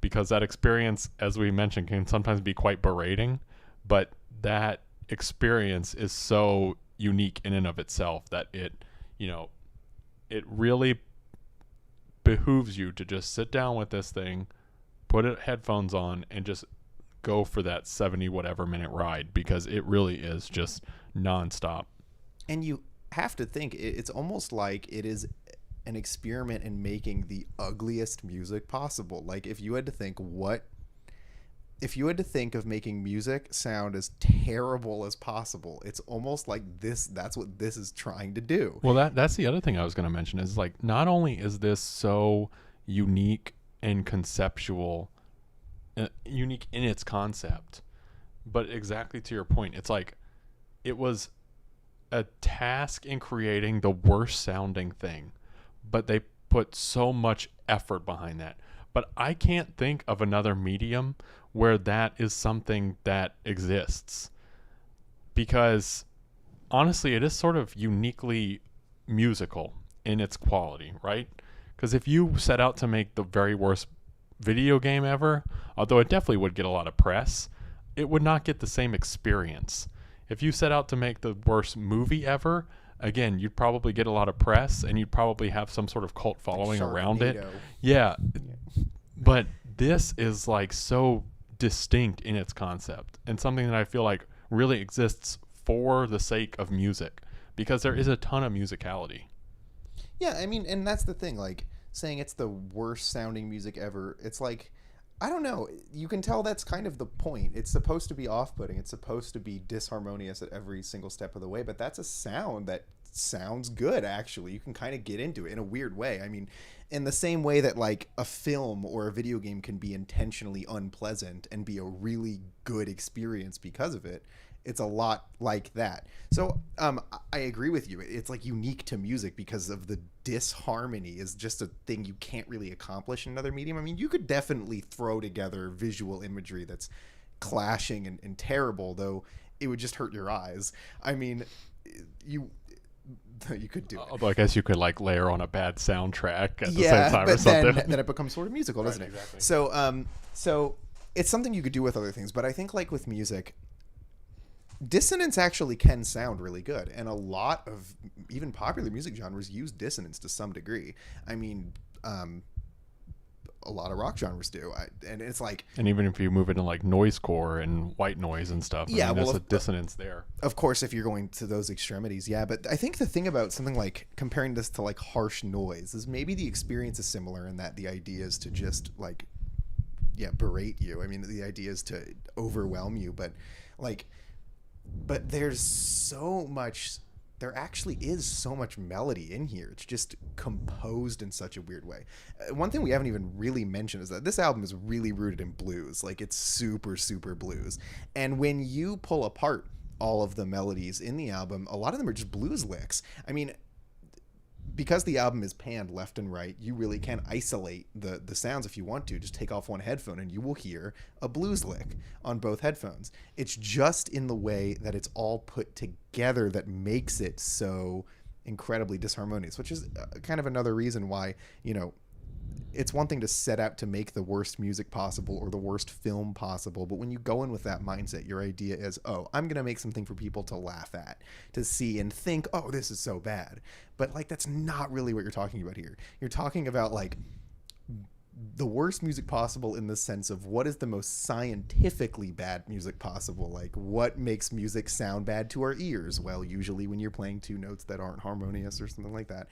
because that experience, as we mentioned, can sometimes be quite berating. But that experience is so unique in and of itself that it, you know, it really behooves you to just sit down with this thing, put headphones on, and just go for that 70 whatever minute ride, because it really is just nonstop. And you have to think, it's almost like it is an experiment in making the ugliest music possible. Like, if you had to think of making music sound as terrible as possible, it's almost like that's what this is trying to do. Well, that's the other thing I was going to mention is, like, not only is this so unique and conceptual, unique in its concept, but exactly to your point, it's like it was a task in creating the worst sounding thing, but they put so much effort behind that. But I can't think of another medium where that is something that exists. Because honestly, it is sort of uniquely musical in its quality, right? Because if you set out to make the very worst video game ever, although it definitely would get a lot of press, it would not get the same experience. If you set out to make the worst movie ever, again, you'd probably get a lot of press and you'd probably have some sort of cult following around it. Sharknado. Yeah. But this is like so distinct in its concept and something that I feel like really exists for the sake of music, because there is a ton of musicality. Yeah, I mean, and that's the thing, like, saying it's the worst sounding music ever, it's like, I don't know, you can tell that's kind of the point. It's supposed to be off-putting, it's supposed to be disharmonious at every single step of the way, but that's a sound that sounds good, actually. You can kind of get into it in a weird way. I mean, in the same way that, like, a film or a video game can be intentionally unpleasant and be a really good experience because of it, it's a lot like that. So I agree with you. It's like unique to music because of the disharmony is just a thing you can't really accomplish in another medium. I mean, you could definitely throw together visual imagery that's clashing and terrible, though it would just hurt your eyes. I mean, you could do it. Although I guess you could like layer on a bad soundtrack at the Yeah, same time but or something. then it becomes sort of musical, doesn't it? Exactly. So it's something you could do with other things, but I think like with music, dissonance actually can sound really good, and a lot of even popular music genres use dissonance to some degree. I mean, a lot of rock genres do, and it's like, And even if you move into like noisecore and white noise and stuff, Yeah, I mean, well, there's a dissonance there. of course, if you're going to those extremities, yeah. But I think the thing about something like comparing this to like harsh noise is maybe the experience is similar in that the idea is to just like, berate you. I mean, the idea is to overwhelm you, but there's so much. There actually is so much melody in here. It's just composed in such a weird way. One thing we haven't even really mentioned is that this album is really rooted in blues. Like, it's super, super blues. And when you pull apart all of the melodies in the album, a lot of them are just blues licks. I mean, because the album is panned left and right, you really can isolate the sounds if you want to. Just take off one headphone and you will hear a blues lick on both headphones. It's just in the way that it's all put together that makes it so incredibly disharmonious, which is kind of another reason why, it's one thing to set out to make the worst music possible or the worst film possible, but when you go in with that mindset, your idea is, oh, I'm going to make something for people to laugh at, to see and think, oh, this is so bad. But like, that's not really what you're talking about here. You're talking about like the worst music possible in the sense of what is the most scientifically bad music possible. Like, what makes music sound bad to our ears? Well, usually when you're playing two notes that aren't harmonious or something like that.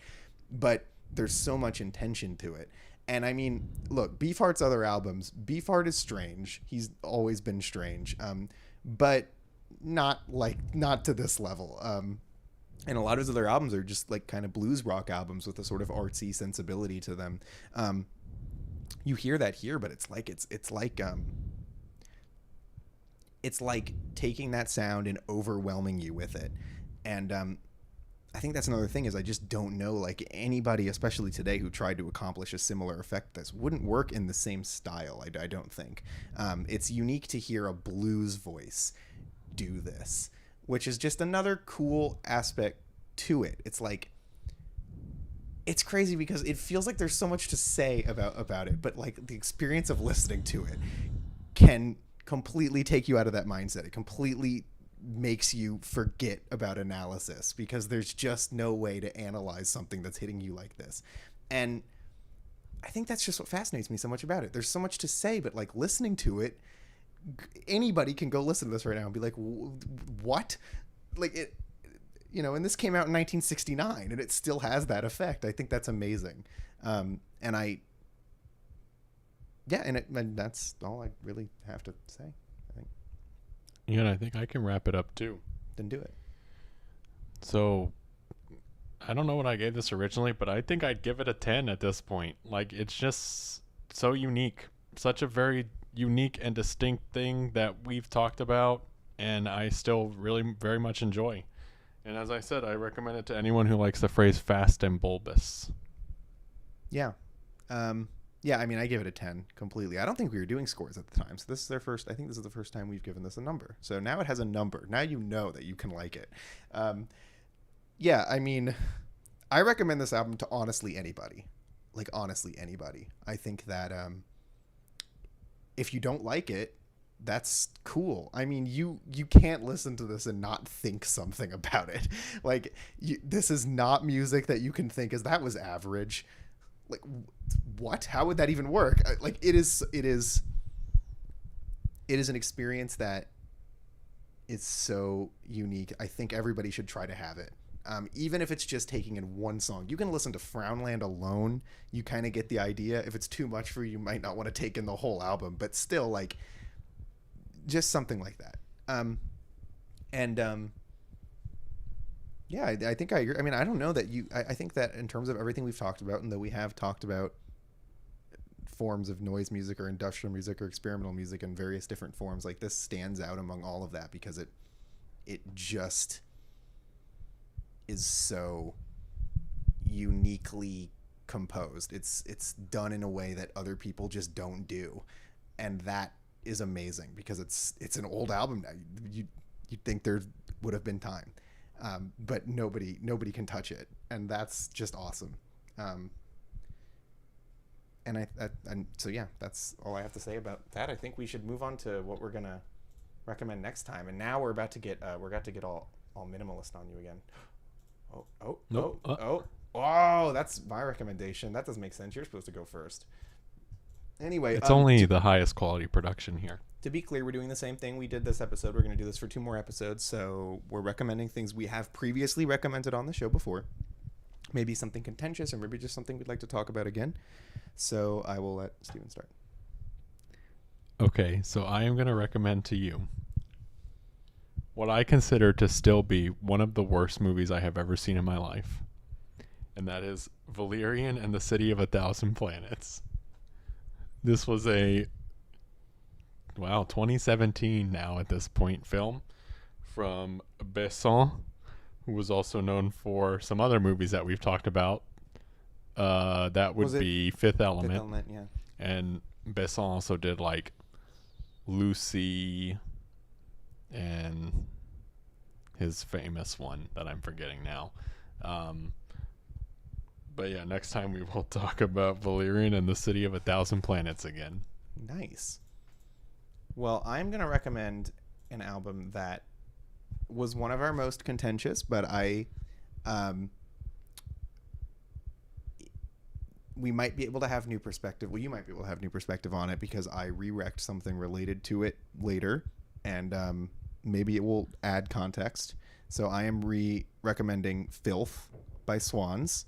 But there's so much intention to it. And I mean, look, Beefheart's other albums, Beefheart is strange. He's always been strange, but not to this level. And a lot of his other albums are just like kind of blues rock albums with a sort of artsy sensibility to them. You hear that here, but it's like taking that sound and overwhelming you with it. And I think that's another thing is I just don't know, like, anybody, especially today, who tried to accomplish a similar effect. This wouldn't work in the same style, I don't think. It's unique to hear a blues voice do this, which is just another cool aspect to it. It's like, it's crazy because it feels like there's so much to say about it, but like the experience of listening to it can completely take you out of that mindset. It completely makes you forget about analysis because there's just no way to analyze something that's hitting you like this. And I think that's just what fascinates me so much about it. There's so much to say, but like listening to it, anybody can go listen to this right now and be like, what? Like it, and this came out in 1969 and it still has that effect. I think that's amazing. And that's all I really have to say. Yeah, and I think I can wrap it up too. Then do it. So, I don't know what I gave this originally, but I think I'd give it a 10 at this point. Like, it's just so unique. Such a very unique and distinct thing that we've talked about, and I still really very much enjoy. And as I said, I recommend it to anyone who likes the phrase fast and bulbous. Yeah. Yeah, I mean, I give it a 10 completely. I don't think we were doing scores at the time. So this is their first, I think this is the first time we've given this a number. So now it has a number. Now you know that you can like it. Yeah, I mean, I recommend this album to honestly anybody. Like, honestly anybody. I think that if you don't like it, that's cool. I mean, you can't listen to this and not think something about it. Like, this is not music that you can think as that was average. Like, what? How would that even work? Like, it is an experience that is so unique. I think everybody should try to have it. Even if it's just taking in one song. You can listen to Frownland alone. You kind of get the idea. If it's too much for you, you might not want to take in the whole album, but still, like, just something like that. Yeah, I think I agree. I mean, I don't know that I think that in terms of everything we've talked about, and though we have talked about forms of noise music or industrial music or experimental music in various different forms, like, this stands out among all of that because it just is so uniquely composed. It's done in a way that other people just don't do, and that is amazing because it's an old album now. You'd think there would have been time. But nobody can touch it, and that's just awesome. So yeah, that's all I have to say about that. I think we should move on to what we're gonna recommend next time. And now we're about to get all minimalist on you again. Oh, that's my recommendation. That doesn't make sense. You're supposed to go first. Anyway, it's only the highest quality production here. To be clear, we're doing the same thing we did this episode. We're going to do this for 2 more episodes. So we're recommending things we have previously recommended on the show before. Maybe something contentious, or maybe just something we'd like to talk about again. So I will let Steven start. Okay, so I am going to recommend to you what I consider to still be one of the worst movies I have ever seen in my life. And that is Valerian and the City of 1,000 Planets. This was a 2017 now at this point film from Besson, who was also known for some other movies that we've talked about. That would be Fifth Element. Fifth Element, yeah. And Besson also did like Lucy and his famous one that I'm forgetting now. But yeah, next time we will talk about Valerian and the City of 1,000 Planets again. Nice. Well, I'm going to recommend an album that was one of our most contentious, but we might be able to have new perspective. Well, you might be able to have new perspective on it because I re-recc'd something related to it later, and maybe it will add context. So I am recommending Filth by Swans.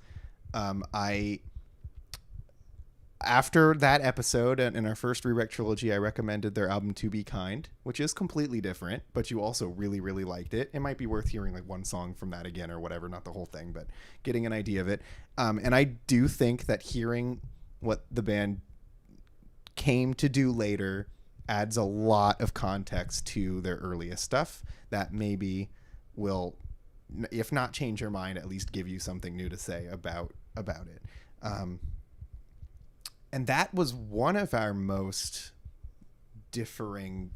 After that episode in our first re-rec trilogy, I recommended their album To Be Kind, which is completely different, but you also really, really liked it. It might be worth hearing like one song from that again or whatever, not the whole thing, but getting an idea of it. And I do think that hearing what the band came to do later adds a lot of context to their earliest stuff that maybe will, if not change your mind, at least give you something new to say about it. And that was one of our most differing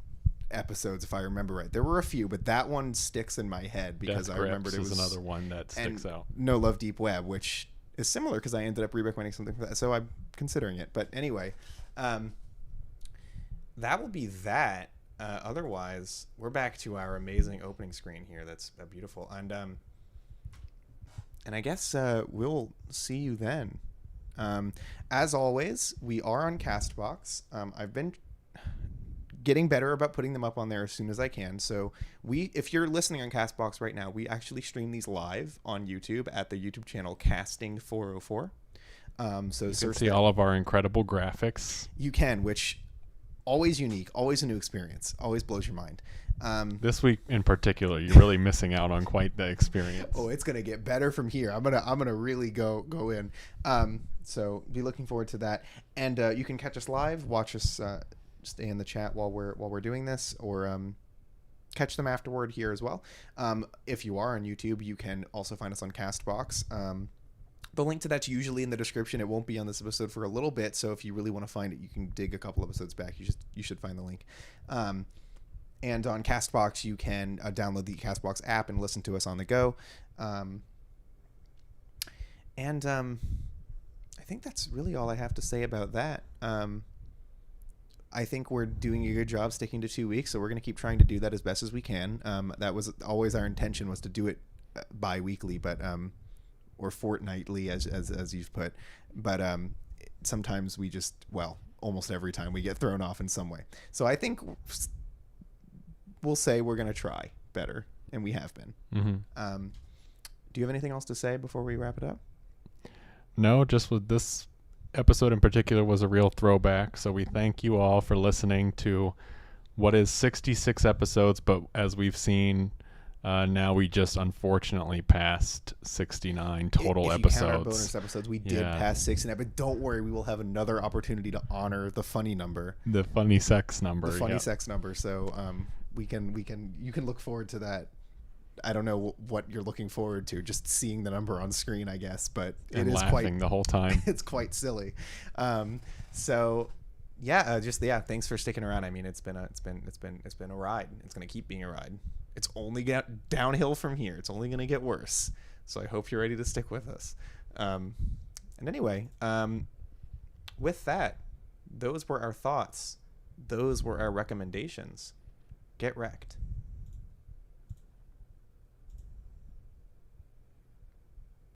episodes, if I remember right. There were a few, but that one sticks in my head because I remembered it was another one that sticks out. No Love Deep Web, which is similar because I ended up re-recommending something for that, so I'm considering it. But anyway, that will be that. Otherwise, we're back to our amazing opening screen here. That's beautiful, and I guess we'll see you then. As always, we are on Castbox. I've been getting better about putting them up on there as soon as I can. So if you're listening on Castbox right now, we actually stream these live on YouTube at the YouTube channel Casting 404. So you can see all of our incredible graphics. You can, which always unique, always a new experience, always blows your mind. This week in particular, you're really missing out on quite the experience. Oh, it's gonna get better from here. I'm gonna really go in. So be looking forward to that. And you can catch us live, watch us, stay in the chat while we're doing this, or catch them afterward here as well. If you are on YouTube, you can also find us on Castbox. The link to that's usually in the description. It won't be on this episode for a little bit, so if you really want to find it, you can dig a couple episodes back. You should find the link. And on Castbox, you can download the Castbox app and listen to us on the go. I think that's really all I have to say about that. I think we're doing a good job sticking to 2 weeks, so we're going to keep trying to do that as best as we can. That was always our intention, was to do it bi-weekly, but or fortnightly, as you've put. But sometimes we just, almost every time we get thrown off in some way. So I think we'll say we're going to try better, and we have been. Mm-hmm. Do you have anything else to say before we wrap it up? No, just with this episode in particular was a real throwback. So we thank you all for listening to what is 66 episodes, but as we've seen, now we just unfortunately passed 69 total if episodes. You count our bonus episodes, we did pass 69, but don't worry, we will have another opportunity to honor the funny number, the funny sex number. So you can look forward to that. I don't know what you're looking forward to, just seeing the number on screen, I guess, but it is laughing the whole time. It's quite silly. Thanks for sticking around. I mean, it's been a ride. It's going to keep being a ride. It's only get downhill from here. It's only going to get worse. So I hope you're ready to stick with us. With that, those were our thoughts. Those were our recommendations. Get Recc'd.